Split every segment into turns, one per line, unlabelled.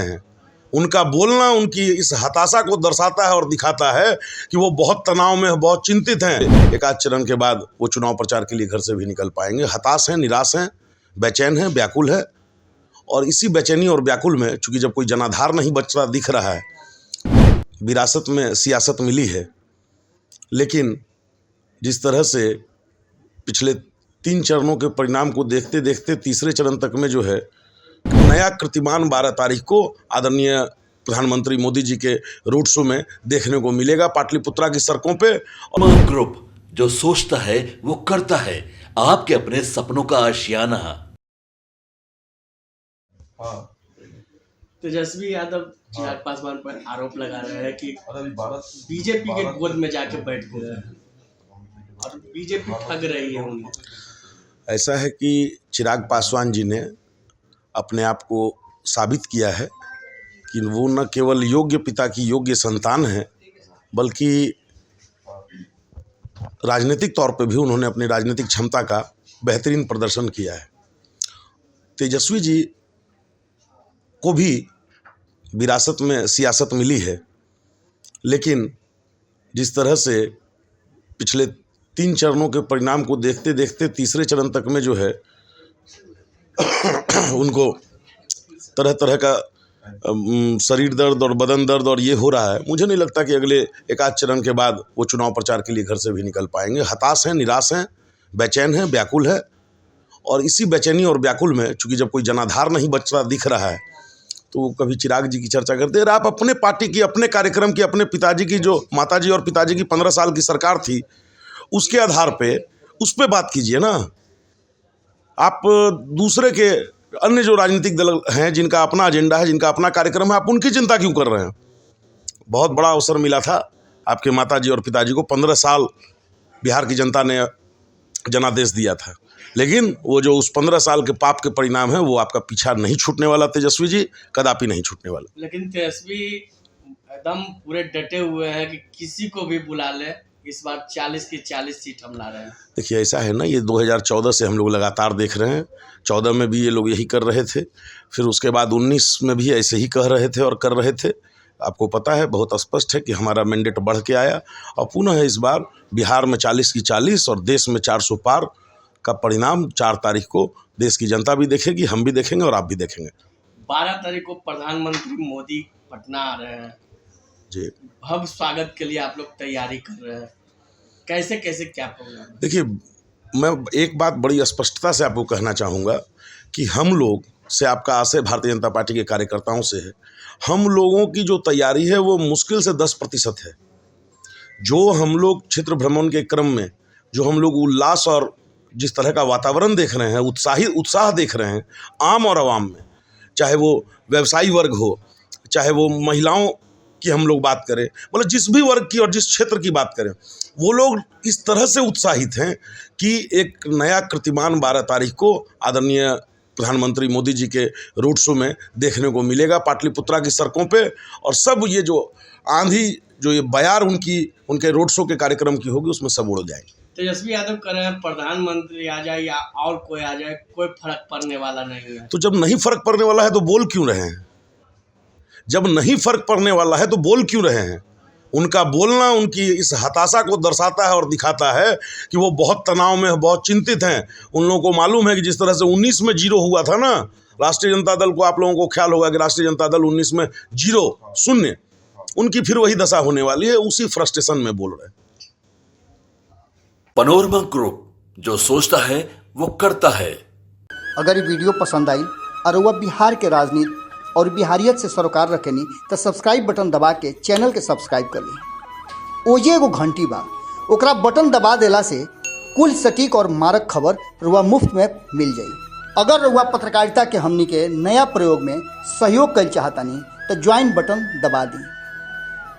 हैं। उनका बोलना उनकी इस हताशा को दर्शाता है और दिखाता है कि वो बहुत तनाव में, बहुत चिंतित हैं। एक आध चरण के बाद वो चुनाव प्रचार के लिए घर से भी निकल पाएंगे। हताश हैं, निराश हैं, बेचैन हैं, व्याकुल है। और इसी बेचैनी और व्याकुल में चूंकि जब कोई जनाधार नहीं बचता दिख रहा है, विरासत में सियासत मिली है, लेकिन जिस तरह से पिछले 3 चरणों के परिणाम को देखते देखते तीसरे चरण तक में जो है नया कीर्तिमान 12 तारीख को आदरणीय प्रधानमंत्री मोदी जी के रोड शो में देखने को मिलेगा पाटलिपुत्रा की सड़कों पे।
और ग्रुप जो सोचता है वो करता है, आपके अपने सपनों का आशियाना।
तेजस्वी यादव चिराग पासवान पर आरोप लगा रहे हैं कि बीजेपी के गोद में जाके बैठ गए और बीजेपी ठग रही है उन्हें।
ऐसा है कि चिराग पासवान जी ने अपने आप को साबित किया है कि वो न केवल योग्य पिता की योग्य संतान है, बल्कि राजनीतिक तौर पे भी उन्होंने अपनी राजनीतिक क्षमता का बेहतरीन प्रदर्शन किया है। तेजस्वी जी को भी विरासत में सियासत मिली है, लेकिन जिस तरह से पिछले 3 चरणों के परिणाम को देखते देखते तीसरे चरण तक में जो है उनको तरह तरह का शरीर दर्द और बदन दर्द और ये हो रहा है। मुझे नहीं लगता कि अगले एक आध चरण के बाद वो चुनाव प्रचार के लिए घर से भी निकल पाएंगे। हताश हैं, निराश हैं, बेचैन हैं, व्याकुल है। और इसी बेचैनी और व्याकुल में चूंकि जब कोई जनाधार नहीं बचता दिख रहा है, तो कभी चिराग जी की चर्चा करते हैं। आप अपने पार्टी की, अपने कार्यक्रम की, अपने पिताजी की, जो माताजी और पिताजी की 15 साल की सरकार थी, उसके आधार पे उस पर बात कीजिए ना। आप दूसरे के अन्य जो राजनीतिक दल हैं जिनका अपना एजेंडा है, जिनका अपना कार्यक्रम है, आप उनकी चिंता क्यों कर रहे हैं? बहुत बड़ा अवसर मिला था आपके माताजी और पिताजी को। 15 साल बिहार की जनता ने जनादेश दिया था, लेकिन वो जो उस 15 साल के पाप के परिणाम है वो आपका पीछा नहीं छूटने वाला। तेजस्वी जी कदापि नहीं छूटने वाला।
लेकिन तेजस्वी एकदम पूरे डटे हुए हैं कि किसी को भी बुला ले, इस बार 40 की 40 सीट हम ला रहे हैं।
देखिए ऐसा है ना, ये 2014 से हम लोग लगातार देख रहे हैं। 14 में भी ये लोग यही कर रहे थे, फिर उसके बाद 19 में भी ऐसे ही कह रहे थे और कर रहे थे। आपको पता है, बहुत स्पष्ट है कि हमारा मैंडेट बढ़ के आया और पुनः इस बार बिहार में 40 की 40 और देश में 400 पार का परिणाम 4 तारीख को देश की जनता भी देखेगी, हम भी देखेंगे और आप भी देखेंगे।
12 तारीख को प्रधानमंत्री मोदी पटना आ रहे हैं
जी।
भव्य स्वागत के लिए आप लोग तैयारी कर रहे हैं, कैसे कैसे क्या प्रोग्राम?
देखिए, मैं एक बात बड़ी स्पष्टता से आपको कहना चाहूँगा कि हम लोग से, आपका आशय भारतीय जनता पार्टी के कार्यकर्ताओं से है, हम लोगों की जो तैयारी है वो मुश्किल से 10% है। जो हम लोग क्षेत्र भ्रमण के क्रम में जो हम लोग उल्लास और जिस तरह का वातावरण देख रहे हैं, उत्साह देख रहे हैं आम और आवाम में, चाहे वो व्यवसायी वर्ग हो, चाहे वो महिलाओं की हम लोग बात करें, मतलब जिस भी वर्ग की और जिस क्षेत्र की बात करें, वो लोग इस तरह से उत्साहित हैं कि एक नया कीर्तिमान 12 तारीख को आदरणीय प्रधानमंत्री मोदी जी के रोड शो में देखने को मिलेगा पाटलिपुत्रा की सड़कों पे। और सब ये जो आंधी, जो ये बयार उनके रोड शो के कार्यक्रम की होगी, उसमें सब उड़ जाएंगे।
तेजस्वी यादव कह रहे हैं प्रधानमंत्री आ जाए या और कोई आ जाए, कोई फर्क पड़ने वाला नहीं है।
तो जब नहीं फर्क पड़ने वाला है तो बोल क्यों रहे हैं? जब नहीं फर्क पड़ने वाला है तो बोल क्यों रहे हैं? उनका बोलना उनकी इस हताशा को दर्शाता है और दिखाता है कि वो बहुत तनाव में, बहुत चिंतित हैं। उन लोगों को मालूम है कि जिस तरह से 19 में 0 हुआ था ना, राष्ट्रीय जनता दल को, आप लोगों को ख्याल होगा कि राष्ट्रीय जनता दल 19 में 0 उनकी फिर वही दशा होने वाली है। उसी फ्रस्ट्रेशन में बोल रहे हैं।
पनोरमा ग्रुप जो सोचता है वो करता है।
अगर ये वीडियो पसंद आई और वह बिहार के राजनीति और बिहारियत से सरोकार रखेनी तो सब्सक्राइब बटन दबा के चैनल के सब्सक्राइब कर ली। ओजे एगो घंटी बा, ओकरा बटन दबा देला से कुल सटीक और मारक खबर रुआ मुफ्त में मिल जाई। अगर रुआ पत्रकारिता के हमनी के नया प्रयोग में सहयोग कर चाहतानी तो ज्वाइन बटन दबा दी।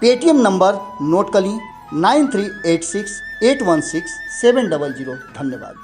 पेटीएम नंबर नोट कर ली 9386816700। धन्यवाद।